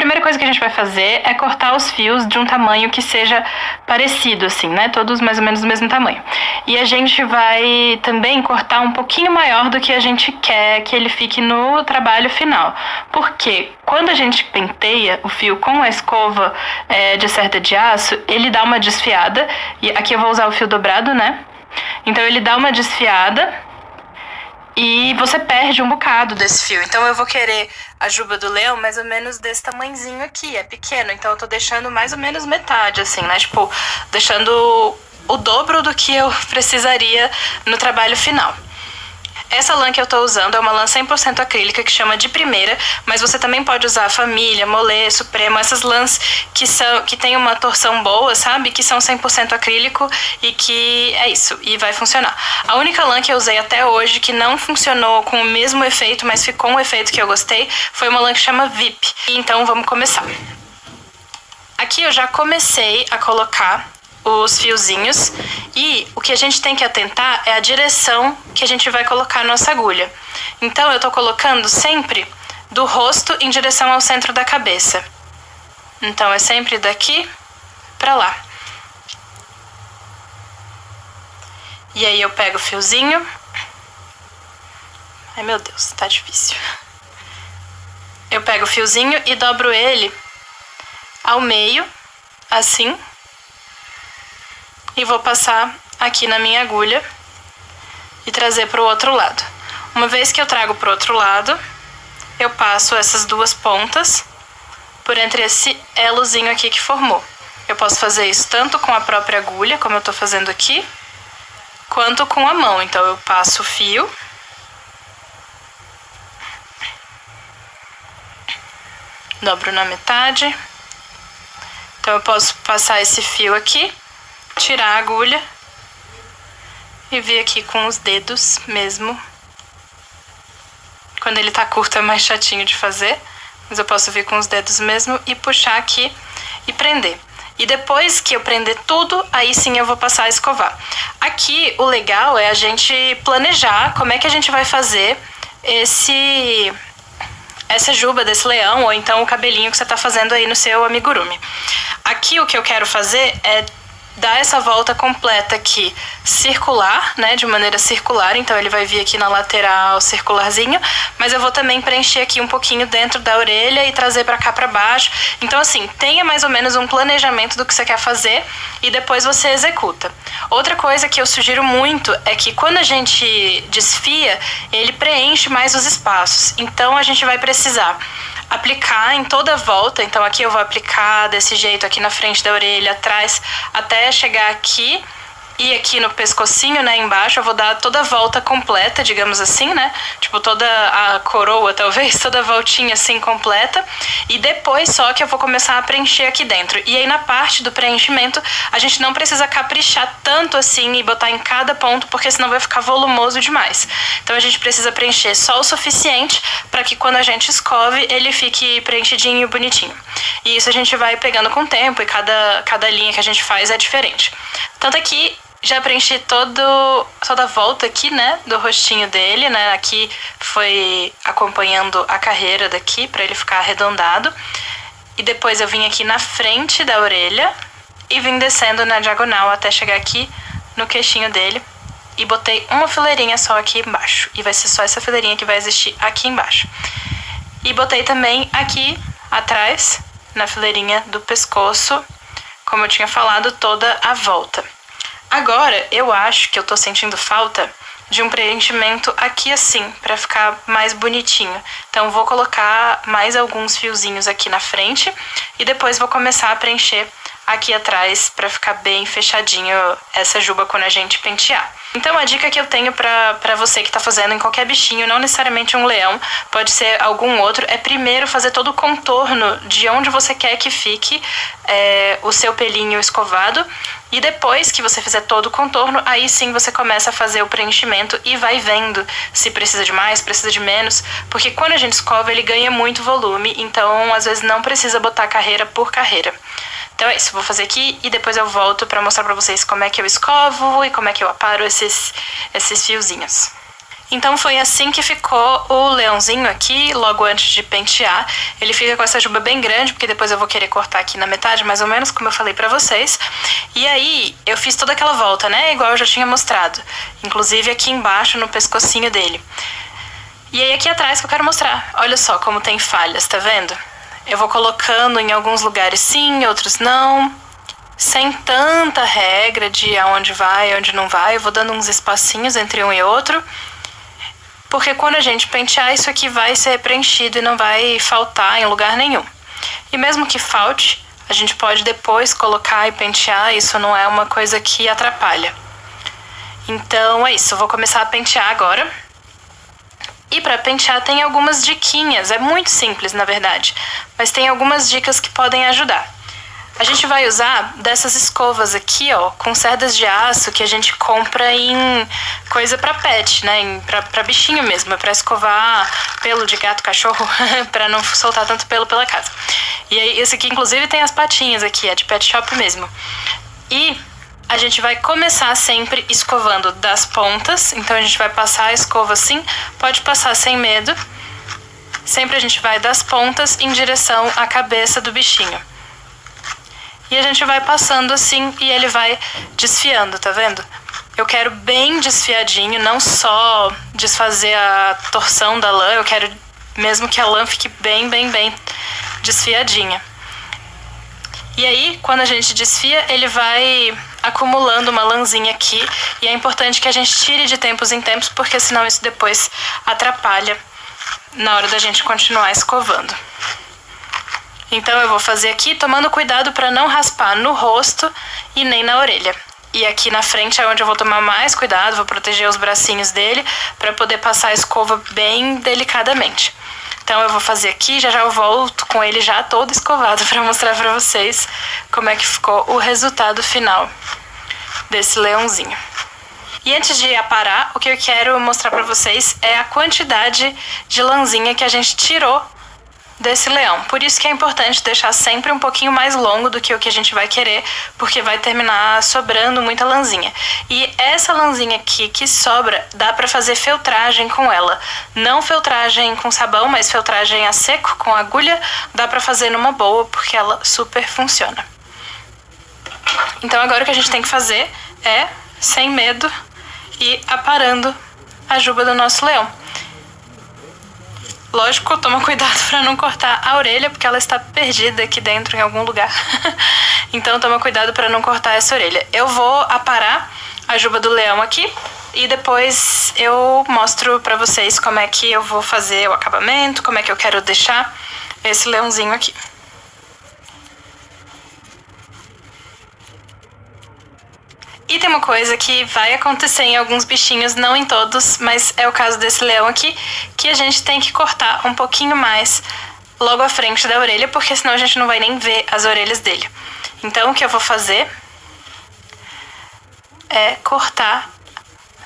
primeira coisa que a gente vai fazer é cortar os fios de um tamanho que seja parecido, assim, né? Todos mais ou menos do mesmo tamanho. E a gente vai também cortar um pouquinho maior do que a gente quer que ele fique no trabalho final. Porque quando a gente penteia o fio com a escova de cerda de aço, ele dá uma desfiada. E aqui eu vou usar o fio dobrado, né? Então ele dá uma desfiada e você perde um bocado desse fio. Então eu vou querer a juba do leão mais ou menos desse tamanhozinho aqui, é pequeno. Então eu tô deixando mais ou menos metade, assim, né? Tipo, deixando o dobro do que eu precisaria no trabalho final. Essa lã que eu tô usando é uma lã 100% acrílica que chama de primeira, mas você também pode usar Família, Molê, Supremo, essas lãs que tem uma torção boa, sabe? Que são 100% acrílico e que é isso, e vai funcionar. A única lã que eu usei até hoje que não funcionou com o mesmo efeito, mas ficou um efeito que eu gostei, foi uma lã que chama VIP. Então vamos começar. Aqui eu já comecei a colocar os fiozinhos e o que a gente tem que atentar é a direção que a gente vai colocar a nossa agulha. Então eu tô colocando sempre do rosto em direção ao centro da cabeça. Então é sempre daqui pra lá. E aí eu pego o fiozinho. Ai meu Deus, tá difícil. Eu pego o fiozinho e dobro ele ao meio, assim. E vou passar aqui na minha agulha e trazer para o outro lado. Uma vez que eu trago para o outro lado, eu passo essas duas pontas por entre esse elozinho aqui que formou. Eu posso fazer isso tanto com a própria agulha, como eu estou fazendo aqui, quanto com a mão. Então eu passo o fio, dobro na metade. Então eu posso passar esse fio aqui, tirar a agulha e vir aqui com os dedos mesmo. Quando ele tá curto é mais chatinho de fazer, mas eu posso vir com os dedos mesmo e puxar aqui e prender. E depois que eu prender tudo, aí sim eu vou passar a escovar. Aqui o legal é a gente planejar como é que a gente vai fazer essa juba desse leão, ou então o cabelinho que você tá fazendo aí no seu amigurumi. Aqui o que eu quero fazer é dar essa volta completa aqui, circular, né, de maneira circular, então ele vai vir aqui na lateral circularzinho, mas eu vou também preencher aqui um pouquinho dentro da orelha e trazer pra cá pra baixo. Então assim, tenha mais ou menos um planejamento do que você quer fazer e depois você executa. Outra coisa que eu sugiro muito é que quando a gente desfia, ele preenche mais os espaços, então a gente vai precisar aplicar em toda a volta. Então aqui eu vou aplicar desse jeito aqui na frente da orelha, atrás, até chegar aqui e aqui no pescocinho, né, embaixo. Eu vou dar toda a volta completa, digamos assim, né, tipo toda a coroa, talvez, toda a voltinha assim completa, e depois só que eu vou começar a preencher aqui dentro. E aí na parte do preenchimento a gente não precisa caprichar tanto assim e botar em cada ponto, porque senão vai ficar volumoso demais. Então a gente precisa preencher só o suficiente para que quando a gente escove ele fique preenchidinho e bonitinho. E isso a gente vai pegando com o tempo e cada linha que a gente faz é diferente. Tanto aqui já preenchi toda a volta aqui, né, do rostinho dele, né, aqui foi acompanhando a carreira daqui para ele ficar arredondado. E depois eu vim aqui na frente da orelha e vim descendo na diagonal até chegar aqui no queixinho dele. E botei uma fileirinha só aqui embaixo. E vai ser só essa fileirinha que vai existir aqui embaixo. E botei também aqui atrás, na fileirinha do pescoço, como eu tinha falado, toda a volta. Agora, eu acho que eu tô sentindo falta de um preenchimento aqui assim, pra ficar mais bonitinho. Então, vou colocar mais alguns fiozinhos aqui na frente e depois vou começar a preencher aqui atrás pra ficar bem fechadinho essa juba quando a gente pentear. Então, a dica que eu tenho pra você que tá fazendo em qualquer bichinho, não necessariamente um leão, pode ser algum outro, é primeiro fazer todo o contorno de onde você quer que fique o seu pelinho escovado. E depois que você fizer todo o contorno, aí sim você começa a fazer o preenchimento e vai vendo se precisa de mais, precisa de menos, porque quando a gente escova ele ganha muito volume, então às vezes não precisa botar carreira por carreira. Então é isso, vou fazer aqui e depois eu volto pra mostrar pra vocês como é que eu escovo e como é que eu aparo esses fiozinhos. Então foi assim que ficou o leãozinho aqui, logo antes de pentear. Ele fica com essa juba bem grande, porque depois eu vou querer cortar aqui na metade, mais ou menos, como eu falei pra vocês. E aí, eu fiz toda aquela volta, né? Igual eu já tinha mostrado. Inclusive aqui embaixo, no pescocinho dele. E aí aqui atrás que eu quero mostrar. Olha só como tem falhas, tá vendo? Eu vou colocando em alguns lugares sim, outros não. Sem tanta regra de aonde vai, aonde não vai. Eu vou dando uns espacinhos entre um e outro. Porque quando a gente pentear, isso aqui vai ser preenchido e não vai faltar em lugar nenhum. E mesmo que falte, a gente pode depois colocar e pentear, isso não é uma coisa que atrapalha. Então é isso, eu vou começar a pentear agora. E para pentear tem algumas diquinhas, é muito simples na verdade, mas tem algumas dicas que podem ajudar. A gente vai usar dessas escovas aqui, ó, com cerdas de aço que a gente compra em coisa pra pet, né, pra bichinho mesmo, pra escovar pelo de gato, cachorro, pra não soltar tanto pelo pela casa. E aí, esse aqui inclusive tem as patinhas aqui, é de pet shop mesmo. E a gente vai começar sempre escovando das pontas, então a gente vai passar a escova assim, pode passar sem medo. Sempre a gente vai das pontas em direção à cabeça do bichinho. E a gente vai passando assim e ele vai desfiando, tá vendo? Eu quero bem desfiadinho, não só desfazer a torção da lã, eu quero mesmo que a lã fique bem desfiadinha. E aí, quando a gente desfia, ele vai acumulando uma lãzinha aqui. E é importante que a gente tire de tempos em tempos, porque senão isso depois atrapalha na hora da gente continuar escovando. Então eu vou fazer aqui tomando cuidado para não raspar no rosto e nem na orelha. E aqui na frente é onde eu vou tomar mais cuidado, vou proteger os bracinhos dele para poder passar a escova bem delicadamente. Então eu vou fazer aqui, já eu volto com ele já todo escovado para mostrar para vocês como é que ficou o resultado final desse leãozinho. E antes de aparar, o que eu quero mostrar para vocês é a quantidade de lãzinha que a gente tirou desse leão. Por isso que é importante deixar sempre um pouquinho mais longo do que o que a gente vai querer, porque vai terminar sobrando muita lãzinha. E essa lãzinha aqui que sobra, dá pra fazer filtragem com ela. Não filtragem com sabão, mas filtragem a seco, com agulha, dá pra fazer numa boa, porque ela super funciona. Então agora o que a gente tem que fazer é, sem medo, ir aparando a juba do nosso leão. Lógico, toma cuidado para não cortar a orelha, porque ela está perdida aqui dentro em algum lugar. Então toma cuidado para não cortar essa orelha. Eu vou aparar a juba do leão aqui e depois eu mostro para vocês como é que eu vou fazer o acabamento, como é que eu quero deixar esse leãozinho aqui. E tem uma coisa que vai acontecer em alguns bichinhos, não em todos, mas é o caso desse leão aqui, que a gente tem que cortar um pouquinho mais logo à frente da orelha, porque senão a gente não vai nem ver as orelhas dele. Então o que eu vou fazer é cortar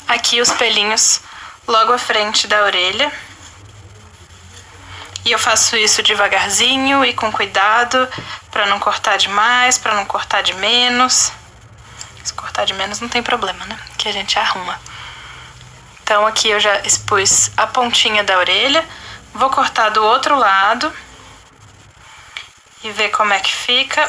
aqui os pelinhos logo à frente da orelha. E eu faço isso devagarzinho e com cuidado, para não cortar demais, para não cortar de menos. Se cortar de menos não tem problema, né? Que a gente arruma. Então aqui eu já expus a pontinha da orelha. Vou cortar do outro lado e ver como é que fica.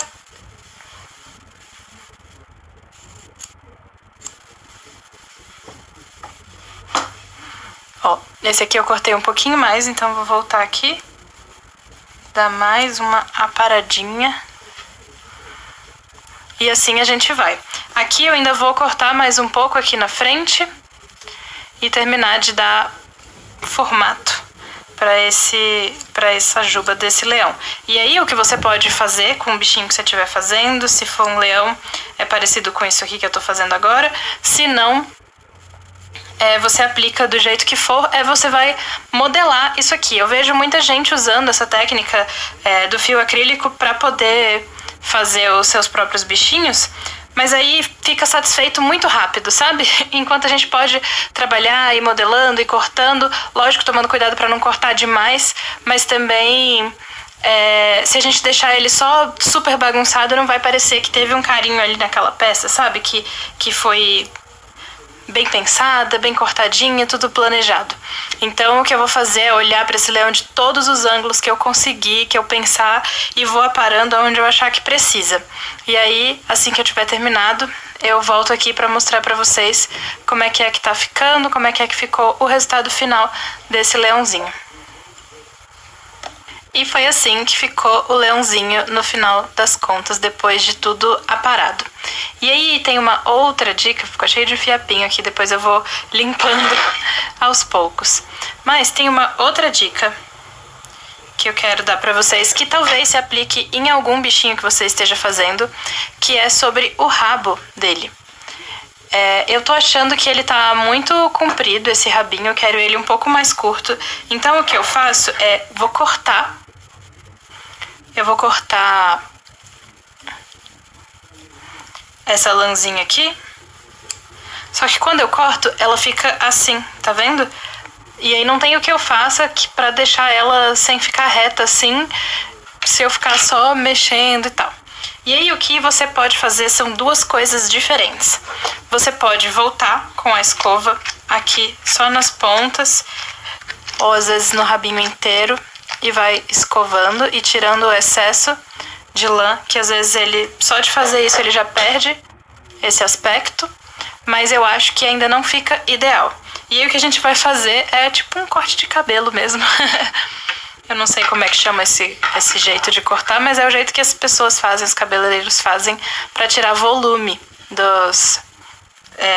Ó, esse aqui eu cortei um pouquinho mais, então vou voltar aqui. Dar mais uma aparadinha. E assim a gente vai. Aqui eu ainda vou cortar mais um pouco aqui na frente e terminar de dar formato para essa juba desse leão. E aí o que você pode fazer com o bichinho que você estiver fazendo, se for um leão, é parecido com isso aqui que eu tô fazendo agora. Se não, você aplica do jeito que for, você vai modelar isso aqui. Eu vejo muita gente usando essa técnica do fio acrílico para poder fazer os seus próprios bichinhos, mas aí fica satisfeito muito rápido, sabe? Enquanto a gente pode trabalhar e modelando e cortando, lógico, tomando cuidado para não cortar demais, mas também se a gente deixar ele só super bagunçado, não vai parecer que teve um carinho ali naquela peça, sabe? Que foi bem pensada, bem cortadinha, tudo planejado. Então o que eu vou fazer é olhar para esse leão de todos os ângulos que eu conseguir, que eu pensar, e vou aparando onde eu achar que precisa. E aí, assim que eu tiver terminado, eu volto aqui para mostrar para vocês como é que tá ficando, como é que ficou o resultado final desse leãozinho. E foi assim que ficou o leãozinho no final das contas, depois de tudo aparado. E aí tem uma outra dica, ficou cheio de fiapinho aqui, depois eu vou limpando aos poucos. Mas tem uma outra dica que eu quero dar pra vocês, que talvez se aplique em algum bichinho que você esteja fazendo, que é sobre o rabo dele. Eu tô achando que ele tá muito comprido, esse rabinho, eu quero ele um pouco mais curto. Então o que eu faço é, eu vou cortar essa lãzinha aqui. Só que quando eu corto, ela fica assim, tá vendo? E aí não tem o que eu faça pra deixar ela sem ficar reta assim, se eu ficar só mexendo e tal. E aí o que você pode fazer são duas coisas diferentes. Você pode voltar com a escova aqui só nas pontas, ou às vezes no rabinho inteiro, e vai escovando e tirando o excesso de lã, que às vezes ele, só de fazer isso, ele já perde esse aspecto, mas eu acho que ainda não fica ideal. E aí o que a gente vai fazer é tipo um corte de cabelo mesmo. Eu não sei como é que chama esse jeito de cortar, mas é o jeito que as pessoas fazem, os cabeleireiros fazem, para tirar volume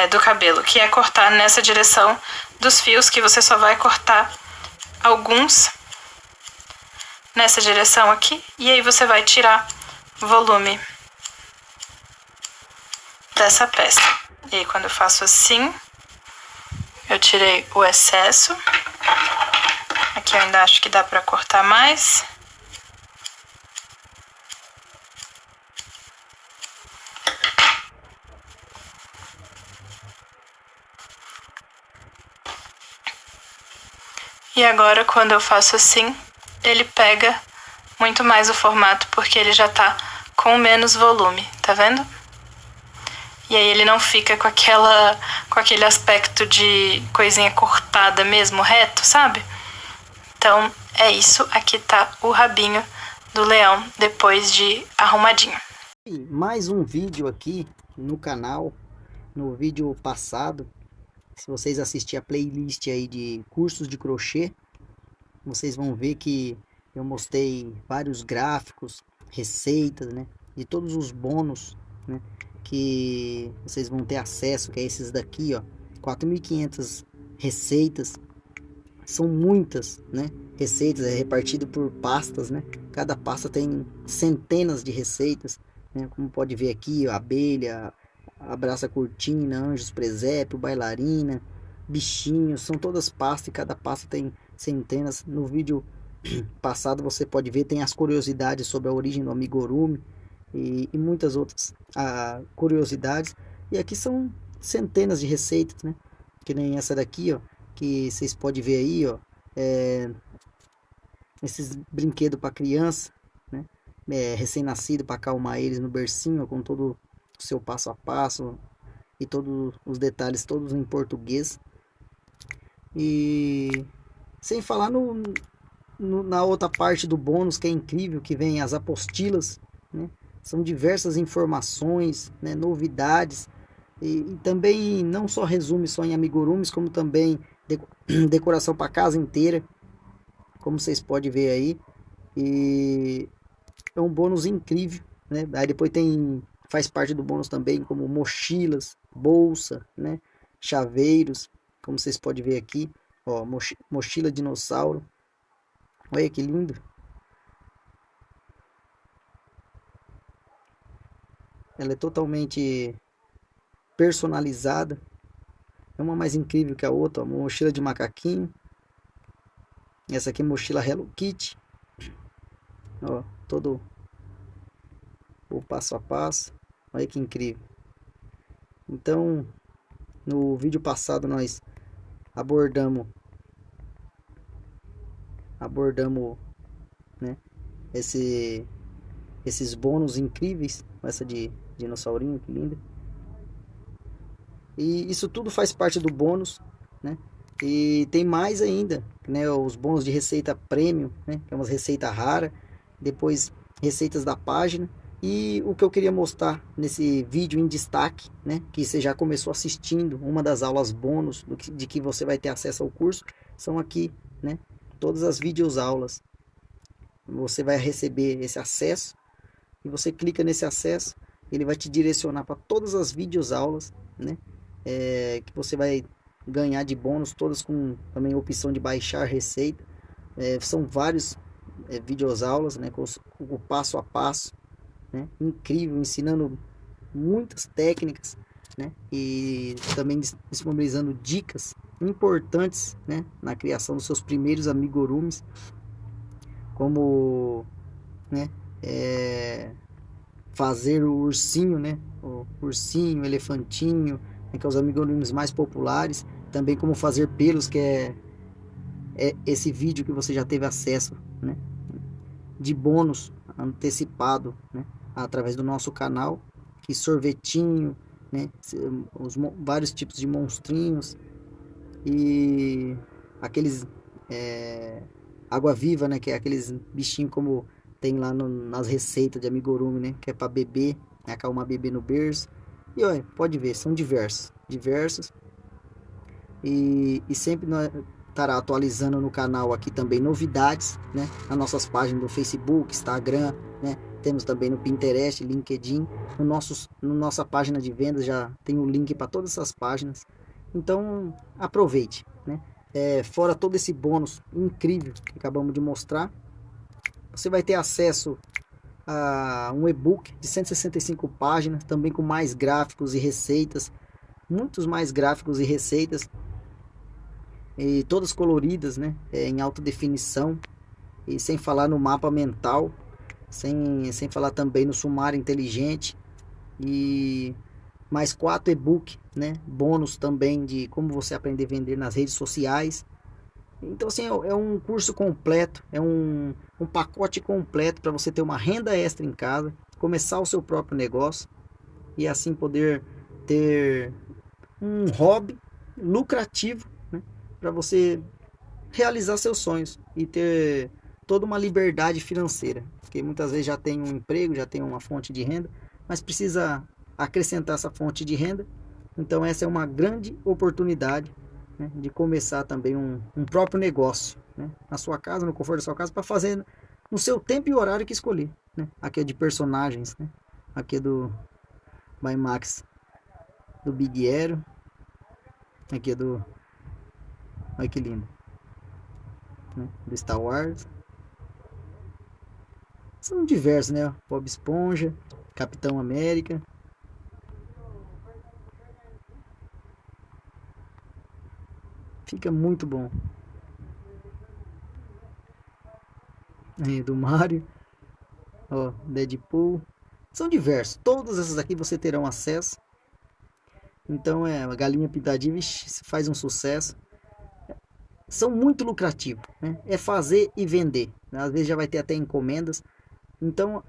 do cabelo, que é cortar nessa direção dos fios, que você só vai cortar alguns nessa direção aqui, e aí você vai tirar volume dessa peça. E aí quando eu faço assim, eu tirei o excesso. Aqui eu ainda acho que dá pra cortar mais. E agora quando eu faço assim, ele pega muito mais o formato, porque ele já tá com menos volume, tá vendo? E aí ele não fica com aquele aspecto de coisinha cortada mesmo, reto, sabe? Então é isso, aqui tá o rabinho do leão depois de arrumadinho. Mais um vídeo aqui no canal. No vídeo passado, se vocês assistirem a playlist aí de cursos de crochê, vocês vão ver que eu mostrei vários gráficos, receitas, né, de todos os bônus, né, que vocês vão ter acesso, que é esses daqui, ó, 4.500 receitas. São muitas, né, receitas, é repartido por pastas, né, cada pasta tem centenas de receitas, né, como pode ver aqui, ó, abelha, abraça cortina, anjos, presépio, bailarina, bichinhos, são todas pastas e cada pasta tem centenas. No vídeo passado você pode ver, tem as curiosidades sobre a origem do amigurumi e muitas outras curiosidades. E aqui são centenas de receitas, né? Que nem essa daqui, ó, que vocês podem ver aí, ó, esses brinquedos para criança, né? Recém-nascido, para acalmar eles no bercinho, com todo o seu passo a passo e todos os detalhes, todos em português. E sem falar na outra parte do bônus, que é incrível, que vem as apostilas, né? São diversas informações, né? Novidades, e também não só resume só em amigurumis, como também decoração para casa inteira, como vocês podem ver aí. E é um bônus incrível, né? Aí depois faz parte do bônus também, como mochilas, bolsa, né? Chaveiros, como vocês podem ver aqui, ó, mochila dinossauro. Olha que lindo. Ela é totalmente personalizada. É uma mais incrível que a outra, ó, mochila de macaquinho. Essa aqui é mochila Hello Kitty. Ó, todo o passo a passo. Olha que incrível. Então, no vídeo passado nós abordamos, né, esses bônus incríveis. Essa de dinossaurinho, que linda. E isso tudo faz parte do bônus, né? E tem mais ainda, né? Os bônus de receita premium, né? Que é uma receita rara. Depois, receitas da página. E o que eu queria mostrar nesse vídeo em destaque, né? Que você já começou assistindo uma das aulas bônus de que você vai ter acesso ao curso, são aqui, né? Todas as videoaulas. Você vai receber esse acesso e você clica nesse acesso, ele vai te direcionar para todas as videoaulas, né? Que você vai ganhar de bônus, todas com também a opção de baixar receita. São vários videoaulas, né? Com o passo a passo, né? Incrível, ensinando muitas técnicas, né? E também disponibilizando dicas importantes, né? Na criação dos seus primeiros amigurumis, como, né? Fazer o ursinho, né? O ursinho, elefantinho, né? Que é os amigurumis mais populares. Também como fazer pelos, que é esse vídeo que você já teve acesso, né? De bônus antecipado, né? Através do nosso canal. Que sorvetinho, né? Vários tipos de monstrinhos e aqueles água viva, né? Que é aqueles bichinhos como tem lá nas receitas de amigurumi, né? Que é para bebê, né? Acalmar bebê no berço. E olha, pode ver, são diversos. E sempre estará atualizando no canal aqui também novidades, né? Nas nossas páginas do Facebook, Instagram, né? Temos também no Pinterest, LinkedIn. No nossa página de vendas já tem o link para todas essas páginas. Então aproveite, né? Fora todo esse bônus incrível que acabamos de mostrar, você vai ter acesso a um e-book de 165 páginas, também com mais gráficos e receitas, muitos mais gráficos e receitas, e todas coloridas, né? Em alta definição, e sem falar no mapa mental, sem falar também no sumário inteligente, e mais 4 e-book, né? Bônus também de como você aprender a vender nas redes sociais. Então assim, é um curso completo, é um pacote completo para você ter uma renda extra em casa, começar o seu próprio negócio e assim poder ter um hobby lucrativo, né? Para você realizar seus sonhos e ter toda uma liberdade financeira, porque muitas vezes já tem um emprego, já tem uma fonte de renda, mas precisa acrescentar essa fonte de renda. Então essa é uma grande oportunidade, né, de começar também um próprio negócio, né, na sua casa, no conforto da sua casa, para fazer no seu tempo e horário que escolher, né? Aqui é de personagens, né? Aqui é do by Max, do Big Hero. Aqui é do, olha que lindo, né? Do Star Wars. São diversos, né? Bob Esponja, Capitão América. Fica muito bom. Aí, do Mario, ó, Deadpool. São diversos. Todos esses aqui você terão acesso. Então a galinha pintadinha, vixe, faz um sucesso. São muito lucrativos, né? É fazer e vender. Às vezes já vai ter até encomendas. Então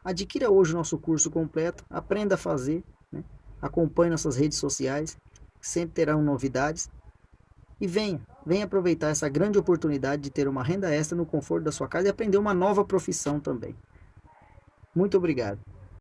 adquira hoje o nosso curso completo. Aprenda a fazer, né? Acompanhe nossas redes sociais. Sempre terão novidades. E venha aproveitar essa grande oportunidade de ter uma renda extra no conforto da sua casa e aprender uma nova profissão também. Muito obrigado.